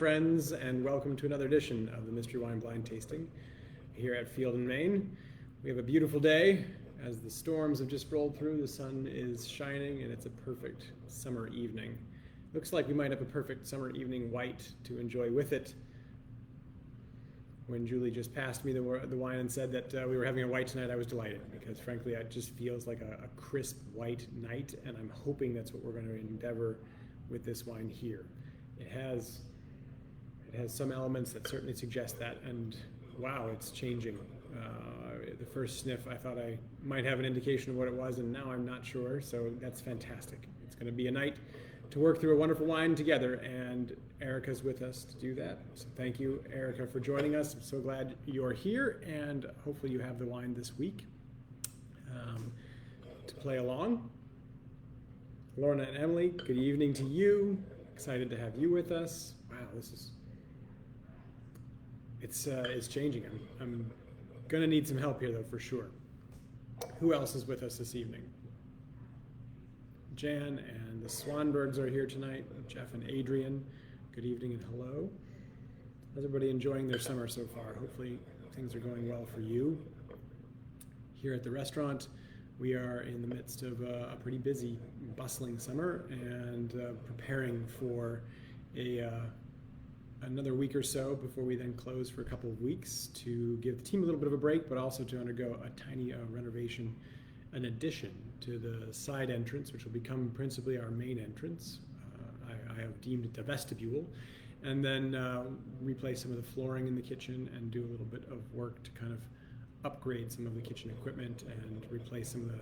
friends, and welcome to another edition of the Mystery Wine Blind Tasting here at Field and Main. We have a beautiful day. As the storms have just rolled through, the sun is shining, and it's a perfect summer evening. Looks like we might have a perfect summer evening white to enjoy with it. When Julie just passed me the wine and said that we were having a white tonight, I was delighted because frankly it just feels like a crisp white night, and I'm hoping that's what we're going to endeavor with this wine here. It has some elements that certainly suggest that, and wow, it's changing. The first sniff, I thought I might have an indication of what it was, and now I'm not sure, so that's fantastic. It's going to be a night to work through a wonderful wine together, and Erica's with us to do that. So thank you, Erica, for joining us. I'm so glad you're here, and hopefully you have the wine this week to play along. Lorna and Emily, good evening to you. Excited to have you with us. Wow, it's changing. I'm gonna need some help here though, for sure. Who else is with us this evening? Jan and the Swanbergs are here tonight. Jeff and Adrian, good evening and hello. How's everybody enjoying their summer so far? Hopefully things are going well for you. Here at the restaurant, we are in the midst of a pretty busy, bustling summer and preparing for another week or so before we then close for a couple of weeks to give the team a little bit of a break, but also to undergo a tiny renovation, an addition to the side entrance, which will become principally our main entrance. I have deemed it the vestibule, and then replace some of the flooring in the kitchen and do a little bit of work to kind of upgrade some of the kitchen equipment and replace some of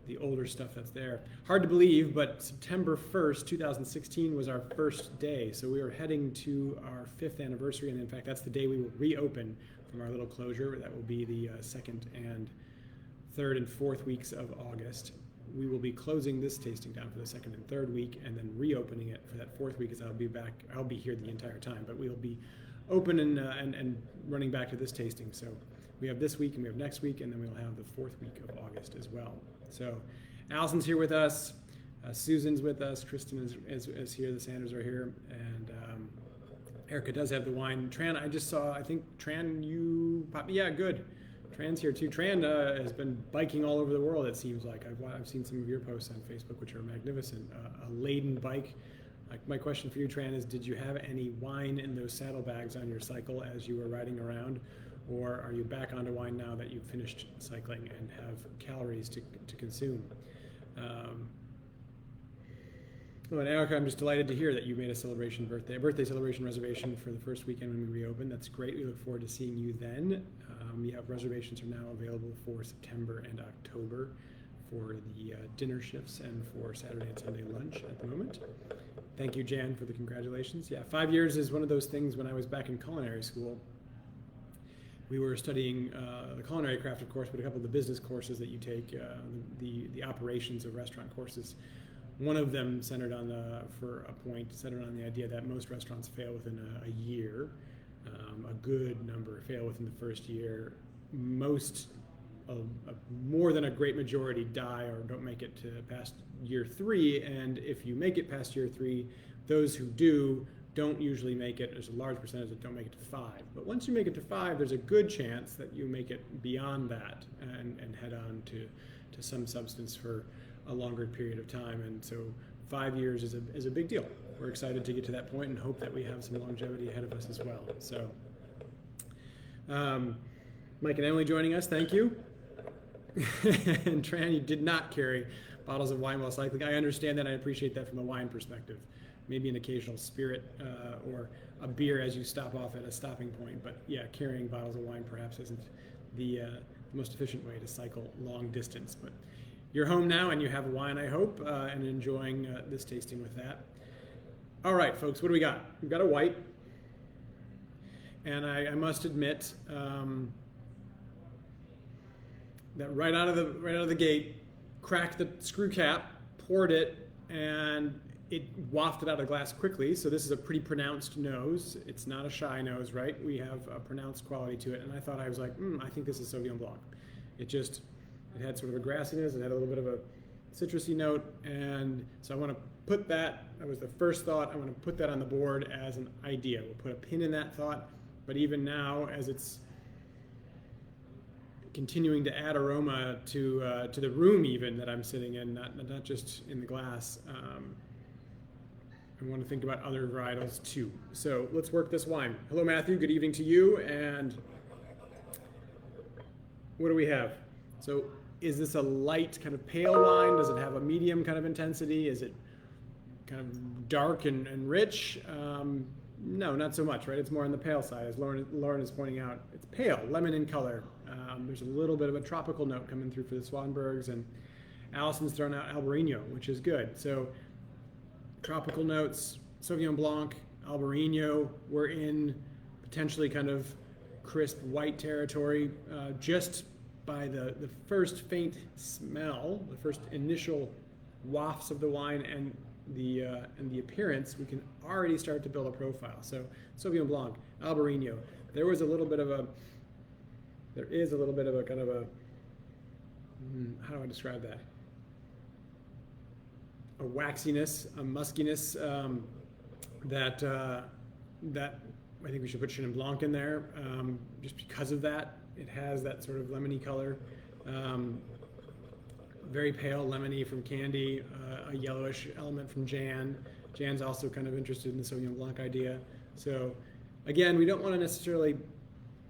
the older stuff that's there. Hard to believe, but September 1st, 2016 was our first day. So we are heading to our 5th anniversary, and in fact, that's the day we will reopen from our little closure. That will be the 2nd and 3rd and 4th weeks of August. We will be closing this tasting down for the 2nd and 3rd week, and then reopening it for that 4th week, as I'll be back. I'll be here the entire time, but we'll be open and running back to this tasting. So we have this week and we have next week, and then we'll have the 4th week of August as well. So Allison's here with us, Susan's with us, Kristen is here, the Sanders are here, and Erica does have the wine. Tran, I just saw, I think Tran, you popped, yeah, good. Tran's here too. Tran has been biking all over the world, it seems like. I've seen some of your posts on Facebook, which are magnificent. A laden bike. My question for you, Tran, is did you have any wine in those saddlebags on your cycle as you were riding around? Or are you back onto wine now that you've finished cycling and have calories to consume? Oh, and Erica, I'm just delighted to hear that you made a birthday celebration reservation for the first weekend when we reopen. That's great. We look forward to seeing you then. Reservations are now available for September and October for the dinner shifts and for Saturday and Sunday lunch at the moment. Thank you, Jan, for the congratulations. Yeah, 5 years is one of those things. When I was back in culinary school, we were studying the culinary craft, of course, but a couple of the business courses that you take, the operations of restaurant courses. One of them centered on the idea that most restaurants fail within a year. A good number fail within the first year. More than a great majority die or don't make it to past year 3. And if you make it past year 3, those who do don't usually make it. There's a large percentage that don't make it to 5. But once you make it to 5, there's a good chance that you make it beyond that and head on to some substance for a longer period of time. And so 5 years is a big deal. We're excited to get to that point and hope that we have some longevity ahead of us as well. So Mike and Emily joining us, thank you. And Tran, you did not carry bottles of wine while cycling. I understand that. I appreciate that from a wine perspective. Maybe an occasional spirit or a beer as you stop off at a stopping point. But yeah, carrying bottles of wine perhaps isn't the most efficient way to cycle long distance. But you're home now and you have wine, I hope, and enjoying this tasting with that. All right, folks, what do we got? We've got a white. And I must admit that right out of the gate, cracked the screw cap, poured it, and it wafted out of the glass quickly. So this is a pretty pronounced nose. It's not a shy nose, right? We have a pronounced quality to it. And I was like, I think this is Sauvignon Blanc. It had sort of a grassiness. It had a little bit of a citrusy note, and so I want to put that was the first thought, I want to put that on the board as an idea. We'll put a pin in that thought, but even now, as it's continuing to add aroma to the room even that I'm sitting in, not just in the glass, I want to think about other varietals too. So let's work this wine. Hello, Matthew. Good evening to you. And what do we have? So is this a light kind of pale wine? Does it have a medium kind of intensity? Is it kind of dark and rich? No, not so much, right? It's more on the pale side, as Lauren is pointing out. It's pale, lemon in color. There's a little bit of a tropical note coming through for the Swanbergs, and Allison's thrown out Albarino, which is good. So tropical notes, Sauvignon Blanc, Albarino, we're in potentially kind of crisp white territory just by the first faint smell, the first initial wafts of the wine and the appearance. We can already start to build a profile. So Sauvignon Blanc, Albarino, there is a little bit of a kind of a, how do I describe that? A waxiness, a muskiness that I think we should put Chenin Blanc in there just because of that. It has that sort of lemony color, very pale lemony from Candy, a yellowish element from Jan. Jan's also kind of interested in the Sauvignon Blanc idea. So again, we don't want to necessarily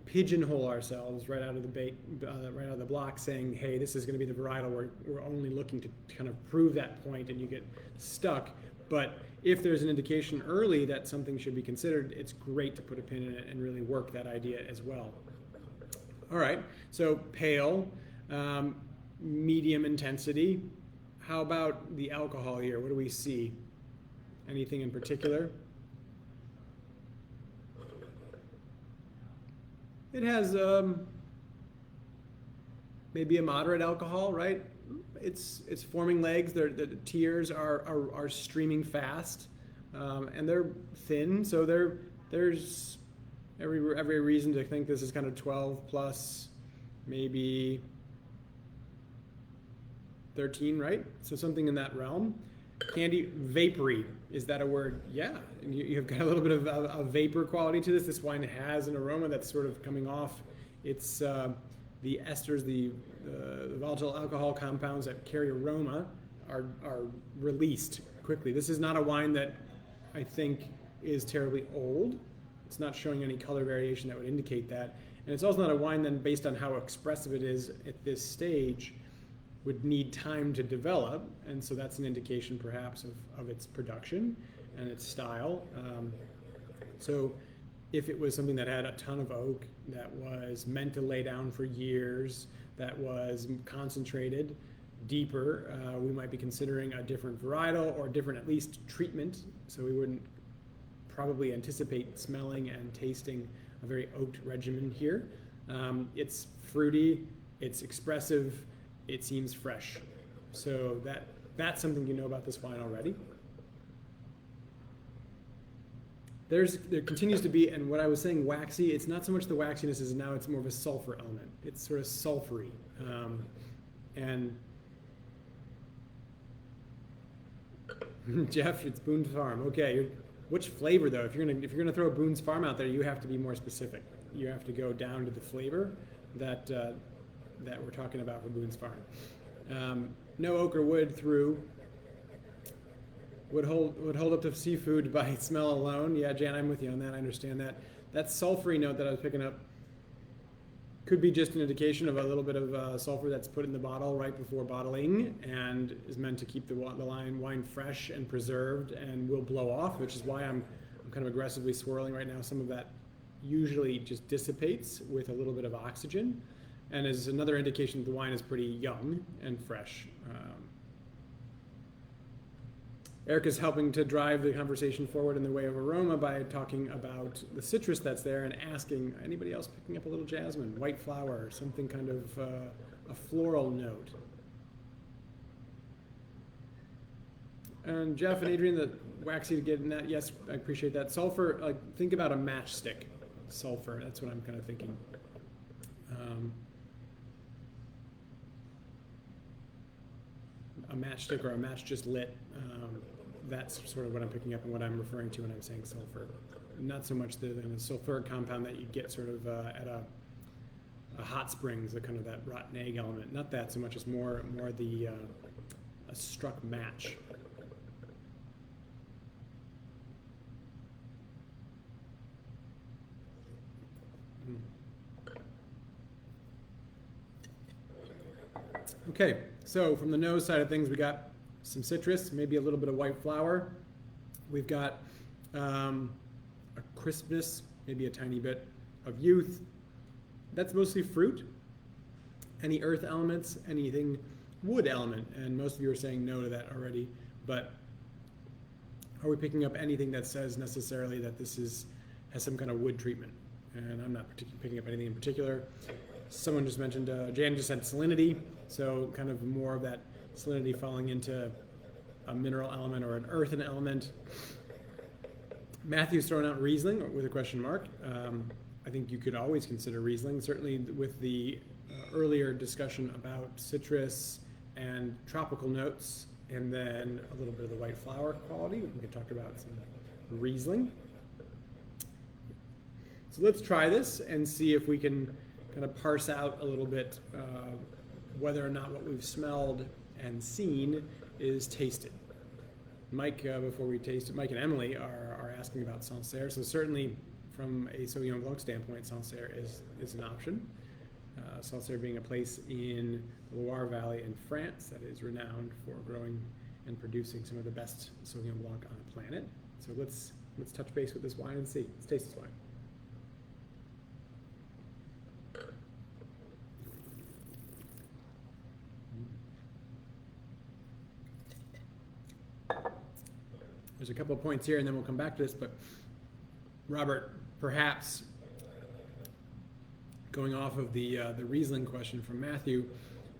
pigeonhole ourselves right out of the block, saying, hey, this is going to be the varietal. We're only looking to kind of prove that point, and you get stuck. But if there's an indication early that something should be considered, it's great to put a pin in it and really work that idea as well. All right, so pale, medium intensity. How about the alcohol here? What do we see? Anything in particular? It has maybe a moderate alcohol, right? It's forming legs. The tears are streaming fast, and they're thin. So there's every reason to think this is kind of 12 plus, maybe 13, right? So something in that realm. Candy, vapory. Is that a word? Yeah. And you have got a little bit of a vapor quality to this. This wine has an aroma that's sort of coming off. It's the esters, the volatile alcohol compounds that carry aroma are released quickly. This is not a wine that I think is terribly old. It's not showing any color variation that would indicate that. And it's also not a wine then, based on how expressive it is at this stage, would need time to develop, and so that's an indication perhaps of its production and its style. So if it was something that had a ton of oak, that was meant to lay down for years, that was concentrated, deeper, we might be considering a different varietal or different at least treatment, so we wouldn't probably anticipate smelling and tasting a very oaked regimen here. It's fruity, it's expressive, it seems fresh. So that's something you know about this wine already. There continues to be, and what I was saying waxy, it's not so much the waxiness as now it's more of a sulfur element. It's sort of sulfury. And Jeff, it's Boone's Farm. Okay, which flavor though? If you're gonna throw Boone's Farm out there, you have to be more specific. You have to go down to the flavor that we're talking about for Boone's Farm. No oak or wood through. Would hold up to seafood by smell alone. Yeah, Jan, I'm with you on that. I understand that. That sulfury note that I was picking up could be just an indication of a little bit of sulfur that's put in the bottle right before bottling and is meant to keep the wine fresh and preserved and will blow off, which is why I'm kind of aggressively swirling right now. Some of that usually just dissipates with a little bit of oxygen, and is another indication that the wine is pretty young and fresh. Eric is helping to drive the conversation forward in the way of aroma by talking about the citrus that's there and asking, anybody else picking up a little jasmine, white flower, something kind of a floral note? And Jeff and Adrian, the waxy to get in that, yes, I appreciate that. Sulfur, like think about a matchstick sulfur, that's what I'm kind of thinking. a matchstick or a match just lit. That's sort of what I'm picking up and what I'm referring to when I'm saying sulfur. Not so much the sulfuric compound that you get sort of at a hot springs, the kind of that rotten egg element. Not that so much as more the a struck match. Okay, so from the nose side of things, we got some citrus, maybe a little bit of white flower. We've got a crispness, maybe a tiny bit of youth. That's mostly fruit. Any earth elements, anything wood element, and most of you are saying no to that already, but are we picking up anything that says necessarily that this has some kind of wood treatment? And I'm not picking up anything in particular. Someone just mentioned, Jan just said salinity, so kind of more of that salinity falling into a mineral element or an earthen element. Matthew's thrown out Riesling with a question mark. I think you could always consider Riesling, certainly with the earlier discussion about citrus and tropical notes, and then a little bit of the white flower quality. We can talk about some Riesling. So let's try this and see if we can kind of parse out a little bit whether or not what we've smelled and seen is tasted. Mike, before we taste it, Mike and Emily are asking about Sancerre. So certainly from a Sauvignon Blanc standpoint, Sancerre is an option. Sancerre being a place in the Loire Valley in France that is renowned for growing and producing some of the best Sauvignon Blanc on the planet. So let's touch base with this wine and see. Let's taste this wine. There's a couple of points here, and then we'll come back to this, but Robert, perhaps going off of the Riesling question from Matthew,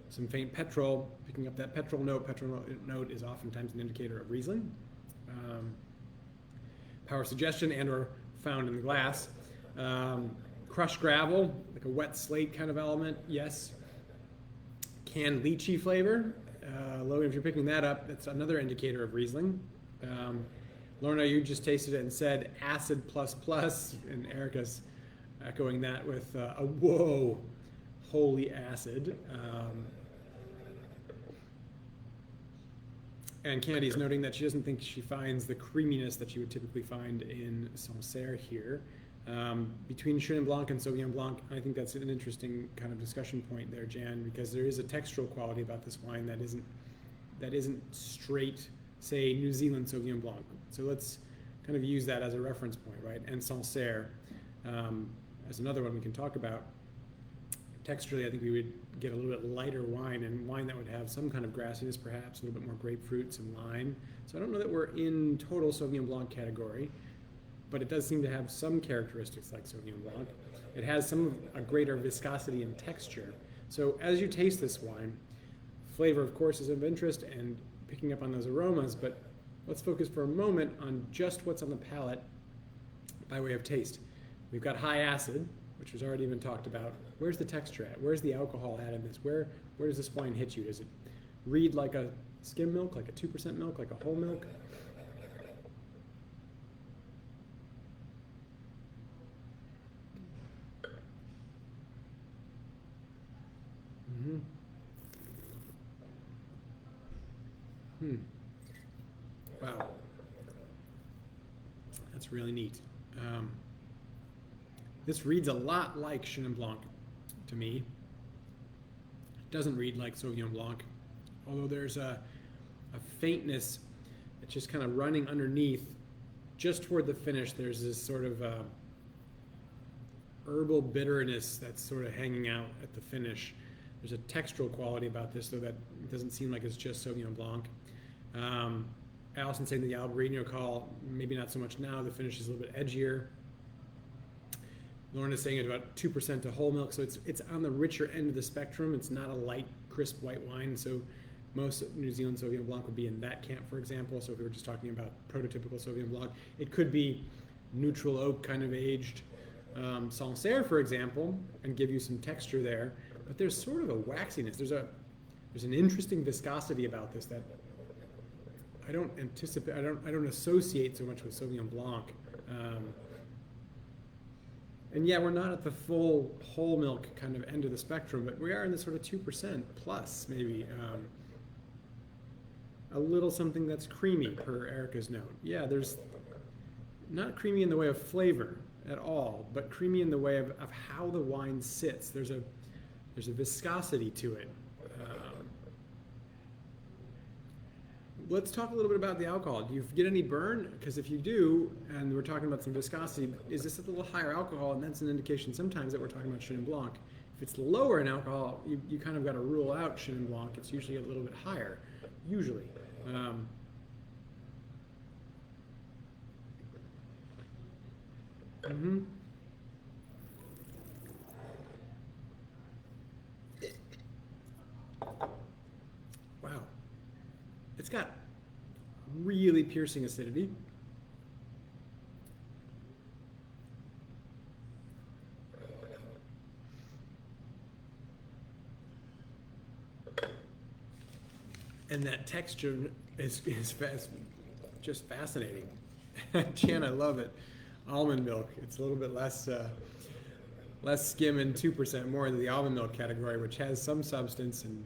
some faint petrol, picking up that petrol note. Petrol note is oftentimes an indicator of Riesling. Power suggestion and or found in the glass. Crushed gravel, like a wet slate kind of element, yes. Canned lychee flavor. Logan, if you're picking that up, that's another indicator of Riesling. Lorna, you just tasted it and said acid plus plus, and Erica's echoing that with a whoa, holy acid. And Candy's noting that she doesn't think she finds the creaminess that you would typically find in Sancerre here. Between Chenin Blanc and Sauvignon Blanc, I think that's an interesting kind of discussion point there, Jan, because there is a textural quality about this wine that isn't straight, say, New Zealand Sauvignon Blanc. So let's kind of use that as a reference point, right? And Sancerre as another one we can talk about. Texturally, I think we would get a little bit lighter wine, and wine that would have some kind of grassiness, perhaps a little bit more grapefruit, some lime. So I don't know that we're in total Sauvignon Blanc category, but it does seem to have some characteristics like Sauvignon Blanc. It has a greater viscosity and texture. So as you taste this wine, flavor, of course, is of interest and picking up on those aromas, but let's focus for a moment on just what's on the palate by way of taste. We've got high acid, which has already been talked about. Where's the texture at? Where's the alcohol at in this? Where does this wine hit you? Does it read like a skim milk, like a 2% milk, like a whole milk? Wow. That's really neat. This reads a lot like Chenin Blanc to me. It doesn't read like Sauvignon Blanc, although there's a faintness that's just kind of running underneath. Just toward the finish, there's this sort of herbal bitterness that's sort of hanging out at the finish. There's a textural quality about this, though, that it doesn't seem like it's just Sauvignon Blanc. Allison saying the Albarino call, maybe not so much now. The finish is a little bit edgier. Lauren is saying it's about 2% to whole milk, so it's on the richer end of the spectrum. It's not a light, crisp white wine, so most New Zealand Sauvignon Blanc would be in that camp, for example. So if we were just talking about prototypical Sauvignon Blanc, it could be neutral oak kind of aged Sancerre, for example, and give you some texture there. But there's sort of a waxiness. There's there's an interesting viscosity about this that I don't anticipate, I don't associate so much with Sauvignon Blanc. And yeah, we're not at the full whole milk kind of end of the spectrum, but we are in the sort of 2% plus maybe. A little something that's creamy per Erica's note. Yeah, there's not creamy in the way of flavor at all, but creamy in the way of how the wine sits. There's a viscosity to it. Let's talk a little bit about the alcohol. Do you get any burn? Because if you do, and we're talking about some viscosity, is this a little higher alcohol? And that's an indication sometimes that we're talking about Chenin Blanc. If it's lower in alcohol, you kind of got to rule out Chenin Blanc. It's usually a little bit higher, usually. Wow. It's got really piercing acidity. And that texture is just fascinating. Jan, I love it. Almond milk. It's a little bit less skim and 2% more into the almond milk category, which has some substance, and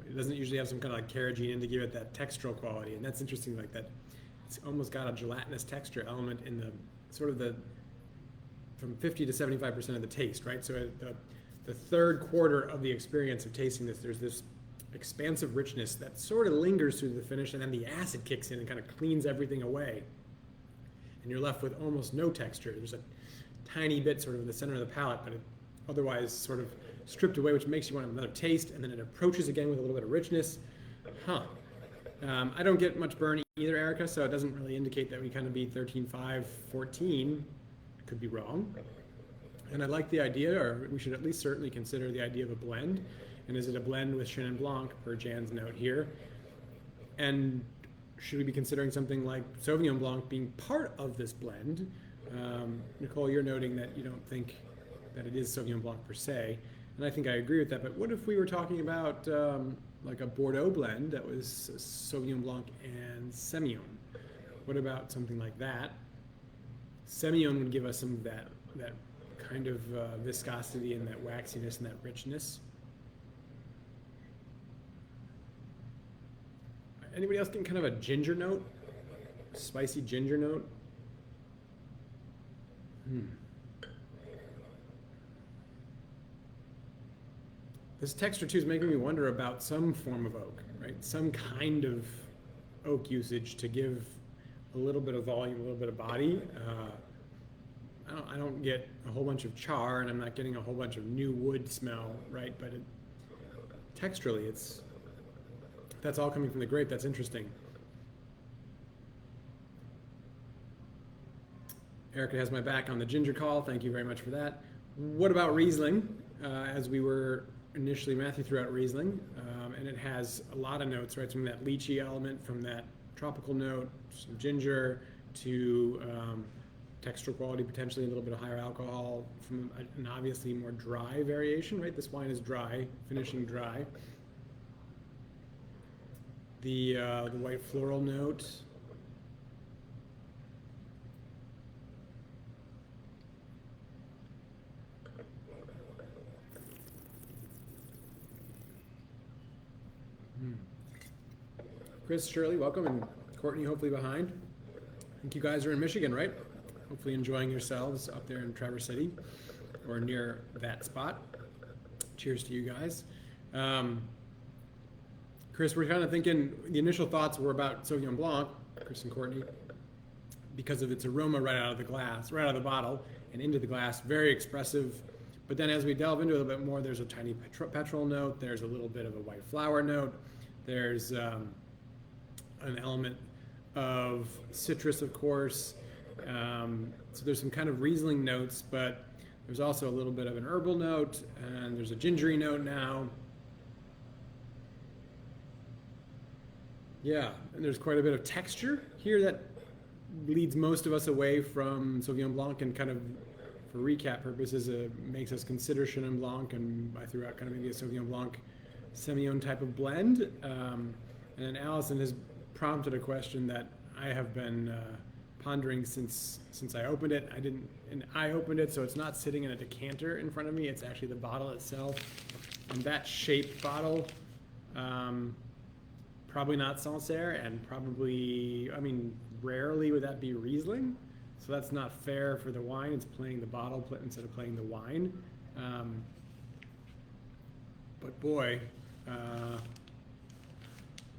it doesn't usually have some kind of like carrageenan to give it that textural quality. And that's interesting, like that. It's almost got a gelatinous texture element in the sort of the from 50 to 75% of the taste, right? So the third quarter of the experience of tasting this, there's this expansive richness that sort of lingers through the finish, and then the acid kicks in and kind of cleans everything away. And you're left with almost no texture. There's a tiny bit sort of in the center of the palate, but it otherwise sort of stripped away, which makes you want another taste, and then it approaches again with a little bit of richness. I don't get much burn either, Erica, so it doesn't really indicate that we kind of be 13.5, 14. Could be wrong. And I like the idea, or we should at least certainly consider the idea of a blend. And is it a blend with Chenin Blanc, per Jan's note here? And should we be considering something like Sauvignon Blanc being part of this blend? Nicole, you're noting that you don't think that it is Sauvignon Blanc per se, and I think I agree with that, but what if we were talking about like a Bordeaux blend that was Sauvignon Blanc and Semillon? What about something like that? Semillon would give us some of that kind of viscosity and that waxiness and that richness. Anybody else getting kind of a ginger note? Spicy ginger note? This texture too is making me wonder about some form of oak, right? Some kind of oak usage to give a little bit of volume, a little bit of body. I don't get a whole bunch of char, and I'm not getting a whole bunch of new wood smell, right? But texturally, that's all coming from the grape. That's interesting. Erica has my back on the ginger call. Thank you very much for that. What about Riesling? As we were initially, Matthew threw out Riesling, and it has a lot of notes, right? From that lychee element, from that tropical note, some ginger, to textural quality, potentially a little bit of higher alcohol, from an obviously more dry variation, right? This wine is dry, finishing dry. The white floral note. Chris, Shirley, welcome, and Courtney, hopefully behind. I think you guys are in Michigan, right? Hopefully enjoying yourselves up there in Traverse City or near that spot. Cheers to you guys. Chris, we're kind of thinking, the initial thoughts were about Sauvignon Blanc, Chris and Courtney, because of its aroma right out of the glass, right out of the bottle and into the glass, very expressive. But then as we delve into it a little bit more, there's a tiny petrol note, there's a little bit of a white flower note, there's an element of citrus, of course. So there's some kind of Riesling notes, but there's also a little bit of an herbal note, and there's a gingery note now. Yeah, and there's quite a bit of texture here that leads most of us away from Sauvignon Blanc, and kind of, for recap purposes, makes us consider Chenin Blanc, and I threw out kind of maybe a Sauvignon Blanc Semillon type of blend. And Allison has prompted a question that I have been pondering since I opened it. I opened it, so it's not sitting in a decanter in front of me. It's actually the bottle itself. And that shaped bottle, probably not Sancerre, and probably, I mean, rarely would that be Riesling. So that's not fair for the wine. It's playing the bottle instead of playing the wine. But boy,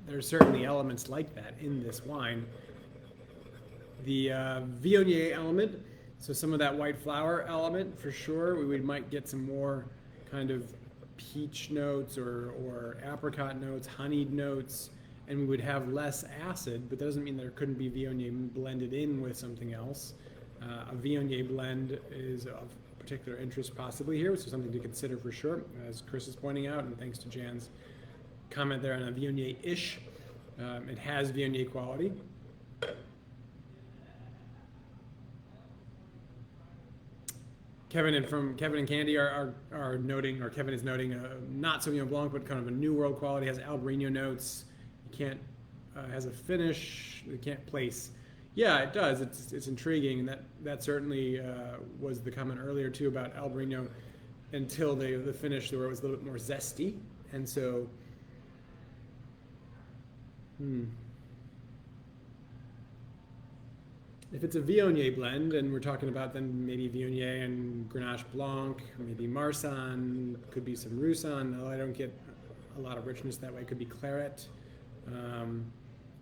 there's certainly elements like that in this wine. The Viognier element, so some of that white flower element for sure. We might get some more kind of peach notes or apricot notes, honeyed notes, and we would have less acid, but that doesn't mean there couldn't be Viognier blended in with something else. A Viognier blend is of particular interest possibly here, so something to consider for sure, as Chris is pointing out, and thanks to Jan's comment there on a Viognier-ish. It has Viognier quality. Kevin and Candy are noting, or Kevin is noting, not Sauvignon Blanc, but kind of a New World quality. Has Albarino notes. You can't has a finish. You can't place. Yeah, it does. It's intriguing, and that certainly was the comment earlier too about Albarino until the finish where it was a little bit more zesty, and so. If it's a Viognier blend, and we're talking about then maybe Viognier and Grenache Blanc, maybe Marsanne, could be some Roussanne, although I don't get a lot of richness that way. It could be Claret.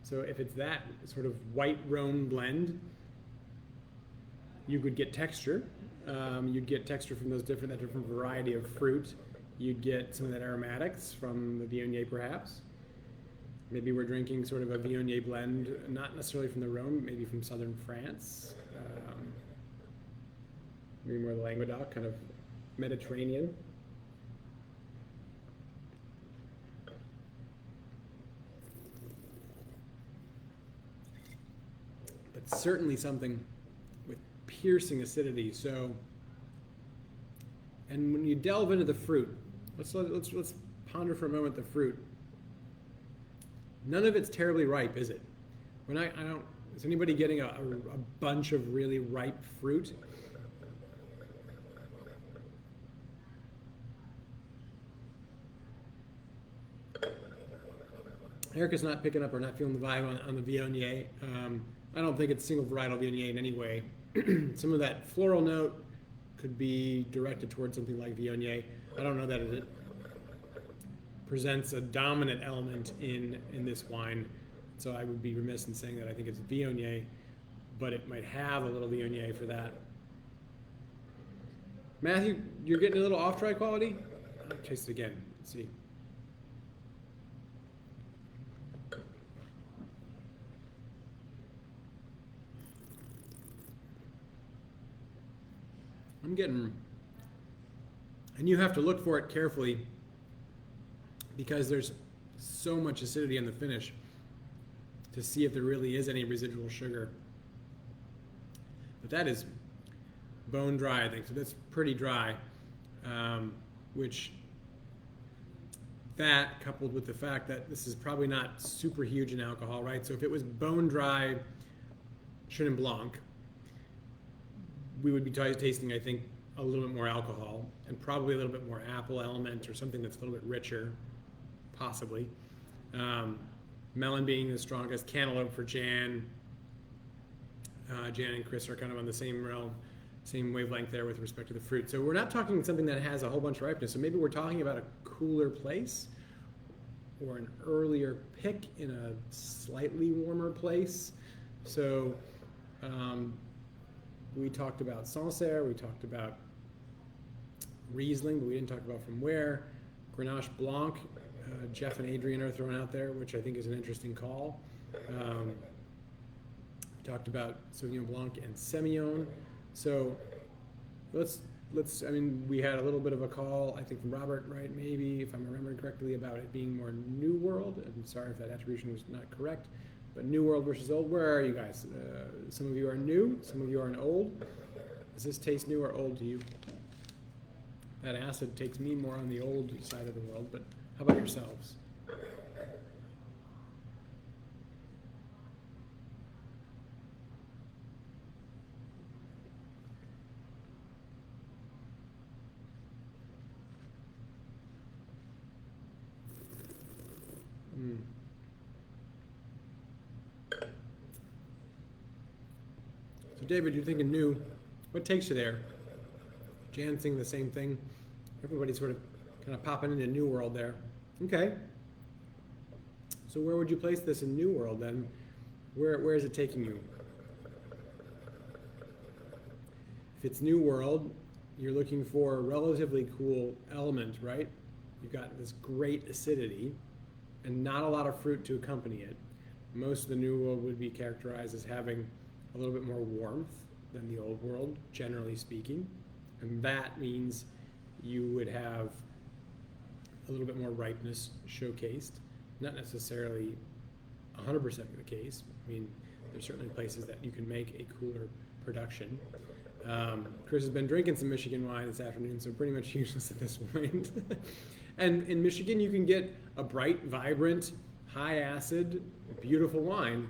So if it's that sort of white Rhone blend, you could get texture. You'd get texture from that different variety of fruit. You'd get some of that aromatics from the Viognier perhaps. Maybe we're drinking sort of a Viognier blend, not necessarily from the Rhone, maybe from southern France. Maybe more Languedoc, kind of Mediterranean. But certainly something with piercing acidity. So, and when you delve into the fruit, let's ponder for a moment the fruit. None of it's terribly ripe, is it? Is anybody getting a bunch of really ripe fruit? Erica's not picking up or not feeling the vibe on the Viognier. I don't think it's single varietal Viognier in any way. Some of that floral note could be directed towards something like Viognier. I don't know that it presents a dominant element in this wine, so I would be remiss in saying that I think it's Viognier, but it might have a little Viognier for that. Matthew, you're getting a little off-dry quality? I'll taste it again. Let's see. I'm getting, and you have to look for it carefully, because there's so much acidity in the finish to see if there really is any residual sugar. But that is bone dry, I think, so that's pretty dry, which that coupled with the fact that this is probably not super huge in alcohol, right? So if it was bone dry Chenin Blanc, we would be tasting, I think, a little bit more alcohol and probably a little bit more apple element or something that's a little bit richer. Possibly. Melon being the strongest, cantaloupe for Jan. Jan and Chris are kind of on the same realm, same wavelength there with respect to the fruit. So we're not talking something that has a whole bunch of ripeness. So maybe we're talking about a cooler place or an earlier pick in a slightly warmer place. So we talked about Sancerre, we talked about Riesling, but we didn't talk about from where. Grenache Blanc. Jeff and Adrian are thrown out there, which I think is an interesting call. We talked about Sauvignon Blanc and Semillon. So let's. I mean, we had a little bit of a call, I think, from Robert, right? Maybe, if I'm remembering correctly, about it being more New World. I'm sorry if that attribution was not correct, but New World versus Old. Where are you guys? Some of you are new. Some of you are old. Does this taste new or old to you? That acid takes me more on the old side of the world, but how How about yourselves? Mm. So David, you're thinking new. What takes you there? Jan's thinking the same thing. Everybody's sort of kind of popping into New World there. Okay. So where would you place this in New World then? Where is it taking you? If it's New World, you're looking for a relatively cool element, right? You've got this great acidity and not a lot of fruit to accompany it. Most of the New World would be characterized as having a little bit more warmth than the Old World, generally speaking. And that means you would have a little bit more ripeness showcased. Not necessarily 100% of the case. I mean, there's certainly places that you can make a cooler production. Chris has been drinking some Michigan wine this afternoon, so pretty much useless at this point. And in Michigan, you can get a bright, vibrant, high acid, beautiful wine.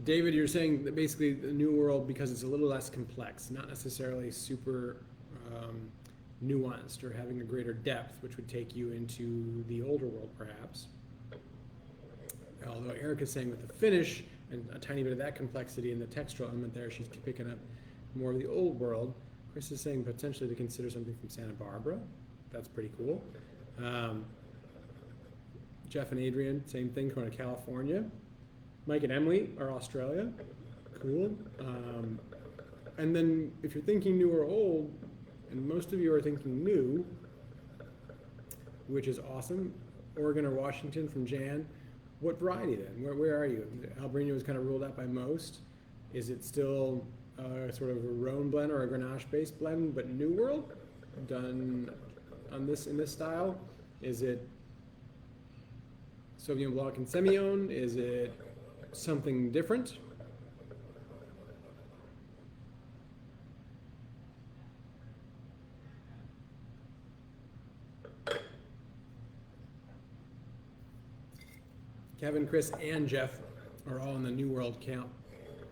David, you're saying that basically the New World, because it's a little less complex, not necessarily super nuanced or having a greater depth, which would take you into the older world, perhaps. Although Eric is saying with the finish and a tiny bit of that complexity and the textural element there, she's picking up more of the old world. Chris is saying potentially to consider something from Santa Barbara. That's pretty cool. Jeff and Adrian, same thing, going to California. Mike and Emily are Australia. Cool. And then if you're thinking new or old, and most of you are thinking new, which is awesome, Oregon or Washington from Jan, what variety then? Where are you? Albino is kind of ruled out by most. Is it still sort of a Rhone blend or a Grenache-based blend, but New World done on this in this style? Is it Sauvignon Blanc and Semillon? Is it something different? Kevin, Chris, and Jeff are all in the New World camp,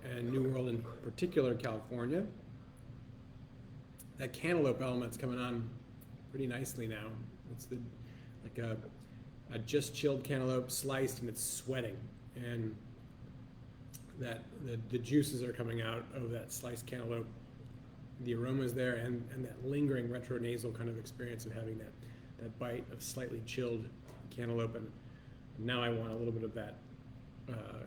and New World in particular, California. That cantaloupe element's coming on pretty nicely now. It's like a just chilled cantaloupe sliced and it's sweating, and that the juices are coming out of that sliced cantaloupe. The aroma's there, and that lingering retronasal kind of experience of having that bite of slightly chilled cantaloupe. And now I want a little bit of that,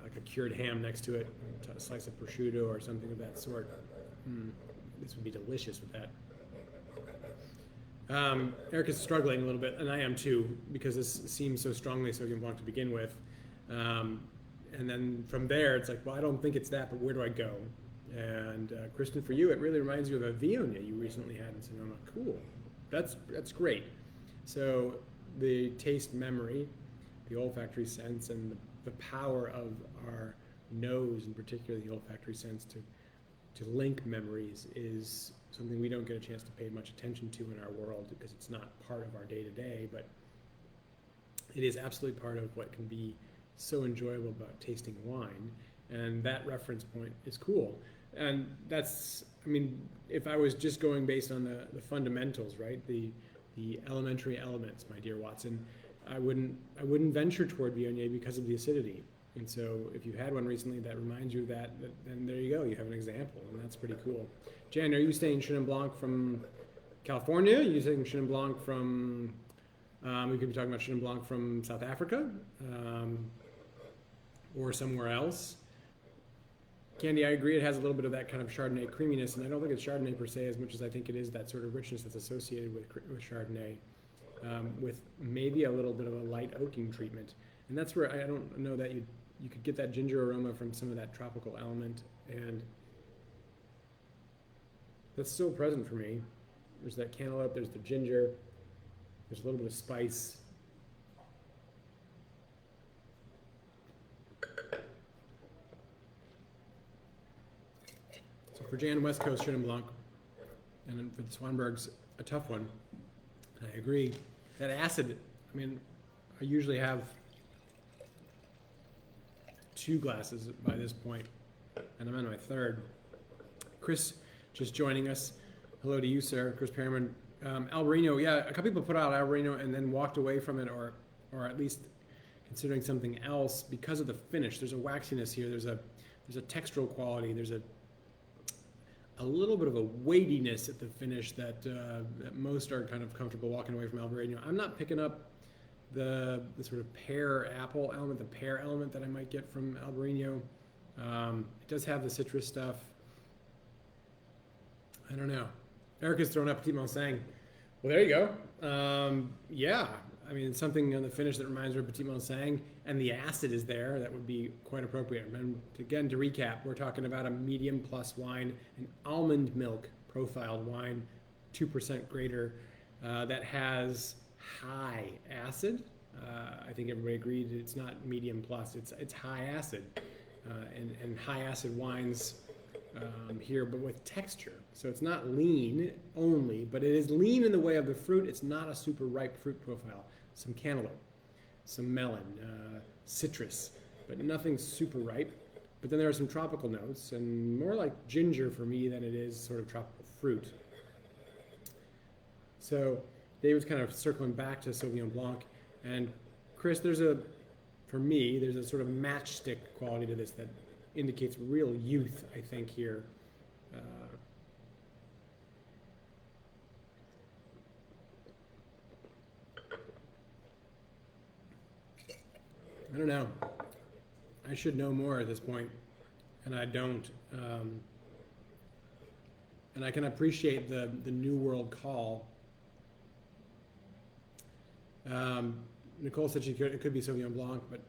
like a cured ham next to it, a slice of prosciutto or something of that sort. This would be delicious with that. Eric is struggling a little bit, and I am too, because this seems so strongly Sauvignon Blanc to begin with. And then from there, it's like, well, I don't think it's that, but where do I go? And Kristen, for you, it really reminds you of a Viognier you recently had in Sonoma. Cool. That's great. So the taste memory, the olfactory sense, and the power of our nose, in particular the olfactory sense, to link memories is something we don't get a chance to pay much attention to in our world because it's not part of our day-to-day, but it is absolutely part of what can be so enjoyable about tasting wine, and that reference point is cool. And that's, I mean, if I was just going based on the fundamentals, right, the elementary elements, my dear Watson, I wouldn't venture toward Viognier because of the acidity. And so if you've had one recently that reminds you of that, then there you go, you have an example, and that's pretty cool. Jan, are you saying Chenin Blanc from California? Are you saying Chenin Blanc from, we could be talking about Chenin Blanc from South Africa, or somewhere else? Candy, I agree, it has a little bit of that kind of Chardonnay creaminess, and I don't think it's Chardonnay per se as much as I think it is that sort of richness that's associated with Chardonnay, with maybe a little bit of a light oaking treatment. And that's where I don't know that you could get that ginger aroma from some of that tropical element, and that's still present for me. There's that cantaloupe, there's the ginger, there's a little bit of spice. So for Jan, West Coast Chenin Blanc, And then for the Swanberg's a tough one. I agree. That acid, I mean, I usually have 2 glasses by this point, and I'm on my 3rd. Chris just joining us. Hello to you, sir. Chris Perriman. Albarino, yeah, a couple people put out Albarino and then walked away from it, or at least considering something else because of the finish. There's a waxiness here. There's a textural quality. There's a little bit of a weightiness at the finish that most are kind of comfortable walking away from Albarino. I'm not picking up the sort of pear apple element, the pear element that I might get from Albarino. It does have the citrus stuff. I don't know. Erica's thrown up Petit Manseng. Well, there you go. Yeah, I mean, it's something on the finish that reminds her of Petit Manseng, and the acid is there. That would be quite appropriate. And again, to recap, we're talking about a medium plus wine, an almond milk profiled wine, 2% greater, that has high acid. I think everybody agreed it's not medium plus, it's high acid. And high acid wines here, but with texture. So it's not lean only, but it is lean in the way of the fruit. It's not a super ripe fruit profile. Some cantaloupe, some melon, citrus, but nothing super ripe. But then there are some tropical notes, and more like ginger for me than it is sort of tropical fruit. So David's kind of circling back to Sauvignon Blanc. And Chris, for me, there's a sort of matchstick quality to this that indicates real youth, I think, here. I don't know. I should know more at this point, and I don't. And I can appreciate the New World call. Nicole said it could be Sauvignon Blanc, but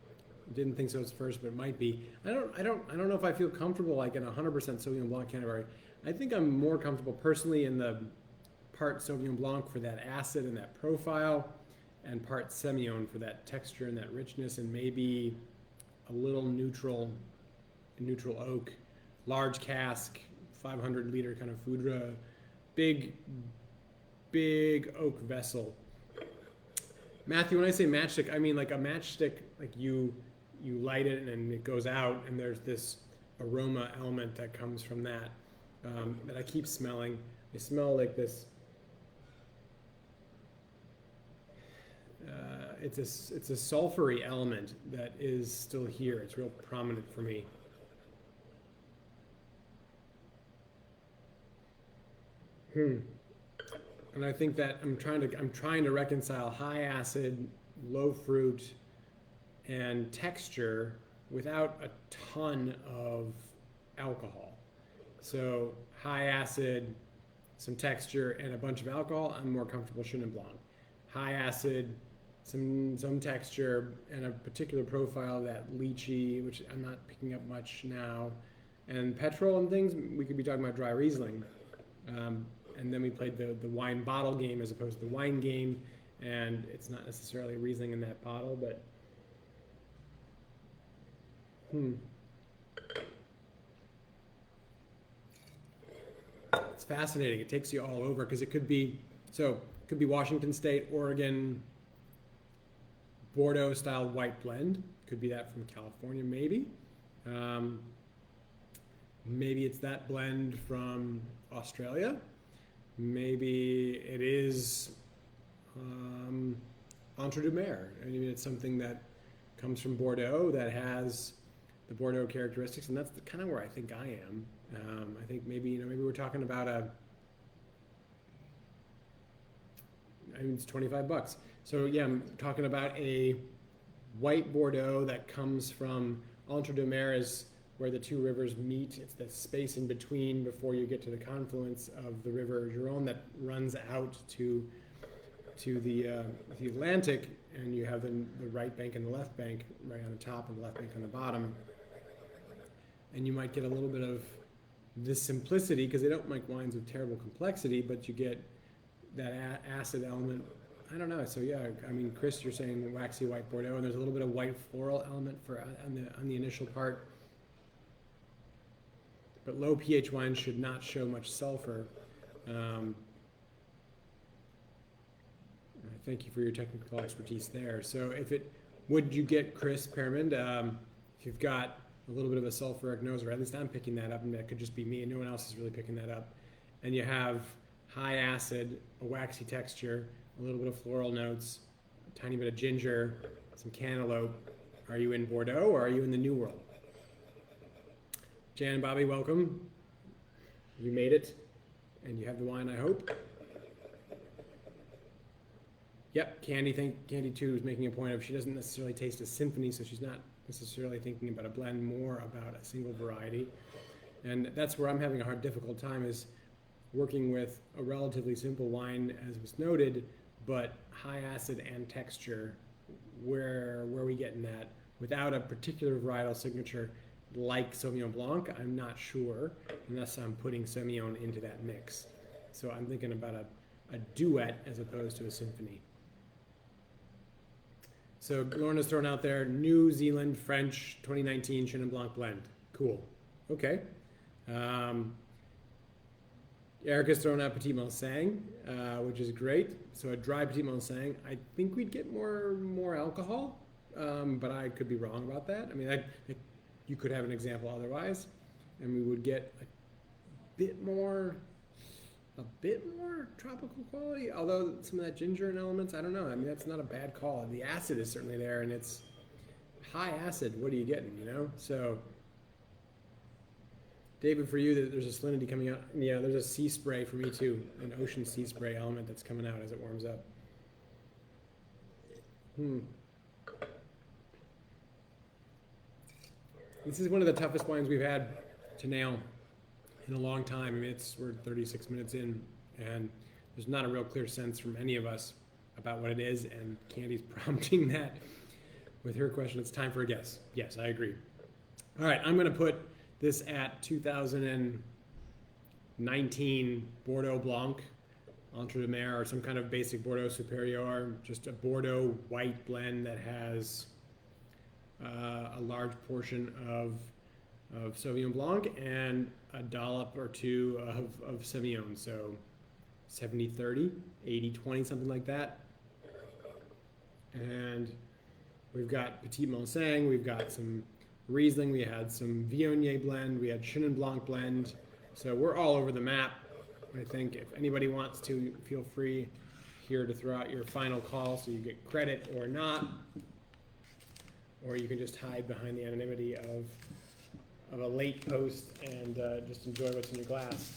didn't think so at first, but it might be. I don't know if I feel comfortable like in 100% Sauvignon Blanc category. I think I'm more comfortable personally in the part Sauvignon Blanc for that acid and that profile, and part Semillon for that texture and that richness, and maybe a little neutral oak, large cask, 500 liter kind of foudre, big oak vessel. Matthew, when I say matchstick, I mean like a matchstick, like you light it and it goes out, and there's this aroma element that comes from that that I keep smelling. I smell like this. It's a sulfury element that is still here. It's real prominent for me. And I think that I'm trying to reconcile high acid, low fruit, and texture without a ton of alcohol. So high acid, some texture, and a bunch of alcohol, I'm more comfortable Chenin Blanc. High acid, some texture, and a particular profile, that lychee, which I'm not picking up much now, and petrol and things, we could be talking about dry Riesling. And then we played the wine bottle game as opposed to the wine game, and it's not necessarily Riesling in that bottle, but it's fascinating. It takes you all over, because it could be Washington State, Oregon, Bordeaux style white blend. Could be that from California, maybe. Maybe it's that blend from Australia. Maybe it is Entre deux Mers. I mean, it's something that comes from Bordeaux that has the Bordeaux characteristics, and that's kind of where I think I am. I think maybe we're talking about it's $25. So yeah, I'm talking about a white Bordeaux that comes from Entre deux Mers, where the two rivers meet. It's the space in between before you get to the confluence of the river Gironde that runs out to the Atlantic, and you have the right bank and the left bank right on the top and the left bank on the bottom. And you might get a little bit of this simplicity, because they don't make wines with terrible complexity, but you get that acid element. I don't know. So yeah, I mean, Chris, you're saying waxy white Bordeaux, and there's a little bit of white floral element on the initial part. But low pH wines should not show much sulfur. Um, Thank you for your technical expertise there. So would you get Chris Pearman, if you've got a little bit of a sulfuric nose, or at least I'm picking that up, and that could just be me and no one else is really picking that up, and you have high acid, a waxy texture, a little bit of floral notes, a tiny bit of ginger, some cantaloupe. Are you in Bordeaux or are you in the New World? Jan and Bobby, welcome. You made it, and you have the wine, I hope. Yep, Candy too is making a point of she doesn't necessarily taste a symphony, so she's not necessarily thinking about a blend, more about a single variety. And that's where I'm having a difficult time, is working with a relatively simple wine, as was noted, but high acid and texture. Where are we getting that without a particular varietal signature like Sauvignon Blanc? I'm not sure, unless I'm putting Semillon into that mix. So I'm thinking about a duet as opposed to a symphony. So Lorna's thrown out there, New Zealand French 2019 Chenin Blanc blend. Cool. Okay. Erica's thrown out Petit Manseng, which is great. So a dry Petit Manseng, I think we'd get more alcohol, but I could be wrong about that. I mean, you could have an example otherwise, and we would get a bit more tropical quality, although some of that ginger and elements, I don't know. I mean, that's not a bad call. The acid is certainly there, and it's high acid. What are you getting, you know? So, David, for you, there's a salinity coming out. Yeah, there's a sea spray for me too, an ocean sea spray element that's coming out as it warms up. This is one of the toughest wines we've had to nail in a long time. I mean, we're 36 minutes in, and there's not a real clear sense from any of us about what it is, and Candy's prompting that with her question. It's time for a guess. Yes, I agree. All right, I'm going to put this at 2019 Bordeaux Blanc, Entre de Mer, or some kind of basic Bordeaux Superior, just a Bordeaux white blend that has a large portion of Sauvignon Blanc and a dollop or two of Semillon, so 70-30, 80-20, something like that. And we've got Petit Manseng, we've got some Riesling, we had some Viognier blend, we had Chenin Blanc blend. So we're all over the map. I think if anybody wants to, feel free here to throw out your final call so you get credit or not. Or you can just hide behind the anonymity of a late post and just enjoy what's in your glass.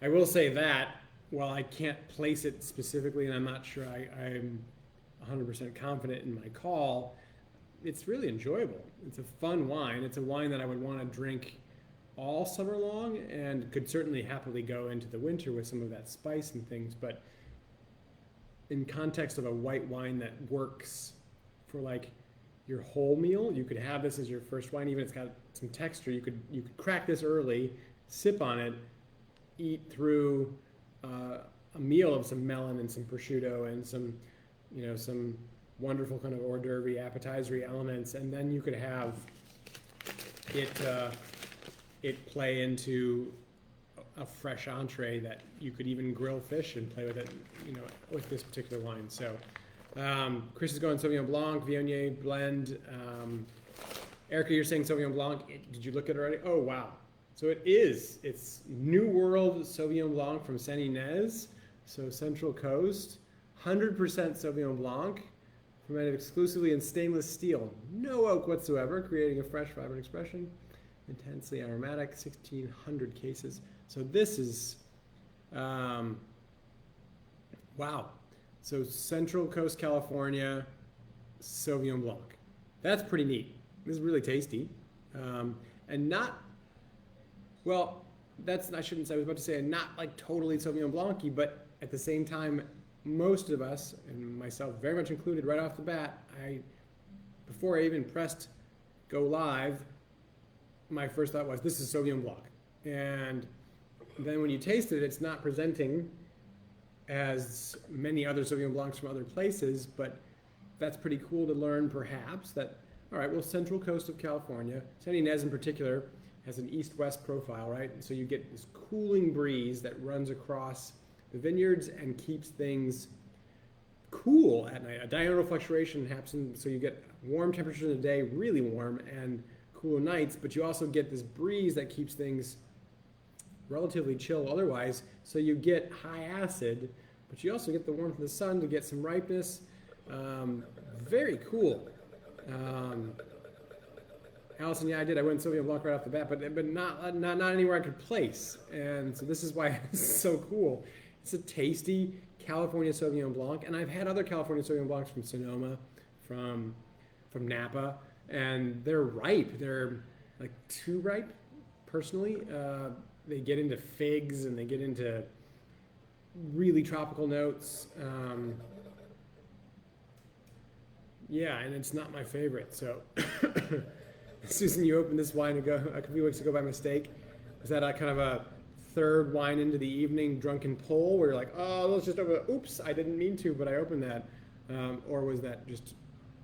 I will say that, while I can't place it specifically, and I'm not sure I'm 100% confident in my call, it's really enjoyable. It's a fun wine. It's a wine that I would want to drink all summer long, and could certainly happily go into the winter with some of that spice and things. But in context of a white wine that works for like your whole meal, you could have this as your first wine. Even if it's got some texture, you could crack this early, sip on it, eat through a meal of some melon and some prosciutto and some wonderful kind of hors d'oeuvre appetizer elements, and then you could have it play into a fresh entree that you could even grill fish and play with it, with this particular wine. So Chris is going Sauvignon Blanc, Viognier blend. Erica, you're saying Sauvignon Blanc. Did you look at it already? Oh, wow. So it's New World Sauvignon Blanc from Saint Ynez, so Central Coast, 100% Sauvignon Blanc, fermented exclusively in stainless steel, no oak whatsoever, creating a fresh, vibrant expression, intensely aromatic, 1,600 cases. So this is, wow. So Central Coast, California, Sauvignon Blanc. That's pretty neat. This is really tasty. And not, well, I shouldn't say, I was about to say not like totally Sauvignon Blanc-y, but at the same time, most of us, and myself very much included right off the bat, before I even pressed go live, my first thought was, this is Sauvignon Blanc. And then when you taste it, it's not presenting as many other Sauvignon Blancs from other places, but that's pretty cool to learn perhaps that, all right, well, Central Coast of California, Saint Ynez in particular, has an east-west profile, right? And so you get this cooling breeze that runs across the vineyards and keeps things cool at night. A diurnal fluctuation happens, so you get warm temperatures in the day, really warm, and cool nights, but you also get this breeze that keeps things relatively chill otherwise. So you get high acid, but you also get the warmth of the sun to get some ripeness. Very cool. Allison, yeah, I did. I went Sauvignon Blanc right off the bat, but not anywhere I could place. And so this is why it's so cool. It's a tasty California Sauvignon Blanc, and I've had other California Sauvignon Blancs from Sonoma, from Napa, and they're ripe. They're like too ripe, personally. They get into figs and they get into really tropical notes. Yeah, and it's not my favorite. So, Susan, you opened this wine a few weeks ago by mistake. Was that a kind of a third wine into the evening drunken pull where you're like, oh, let's just open it. Oops, I didn't mean to, but I opened that. Or was that just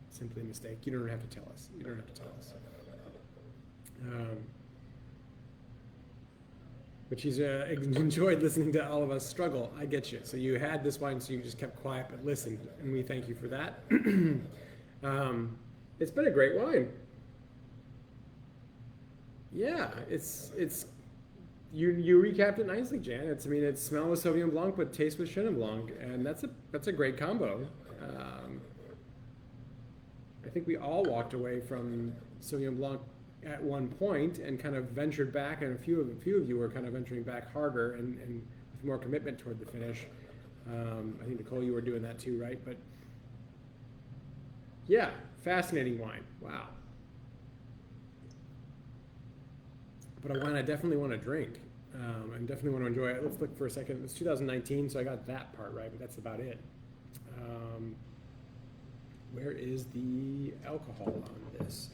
simply a mistake? You don't have to tell us. You don't have to tell us. But she's enjoyed listening to all of us struggle. I get you. So you had this wine, so you just kept quiet but listened, and we thank you for that. It's been a great wine. Yeah, it's you recapped it nicely, Jan. It smells with Sauvignon Blanc, but tastes with Chenin Blanc, and that's a great combo. I think we all walked away from Sauvignon Blanc at one point and kind of ventured back, and a few of you were kind of venturing back harder and with more commitment toward the finish. I think, Nicole, you were doing that too, right? But yeah, fascinating wine. Wow. But a wine I definitely want to drink and definitely want to enjoy it. Let's look for a second. It's 2019, so I got that part right, but that's about it. Where is the alcohol on this?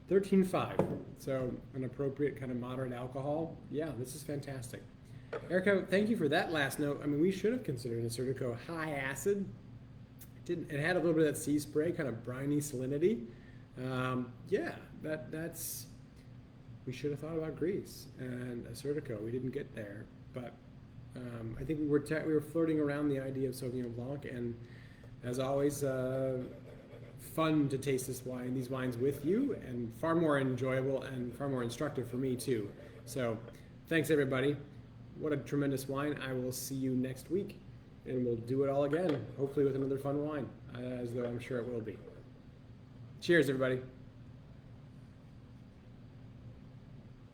13.5, so an appropriate kind of moderate alcohol. Yeah, this is fantastic. Erica, thank you for that last note. I mean, we should have considered an Acertico high acid. It had a little bit of that sea spray, kind of briny salinity. Yeah, that's. We should have thought about Greece and Acertico. We didn't get there, but I think we were flirting around the idea of Sauvignon Blanc, and as always, fun to taste these wines with you, and far more enjoyable and far more instructive for me too. So, thanks everybody. What a tremendous wine. I will see you next week, and we'll do it all again, hopefully with another fun wine, as though I'm sure it will be. Cheers, everybody.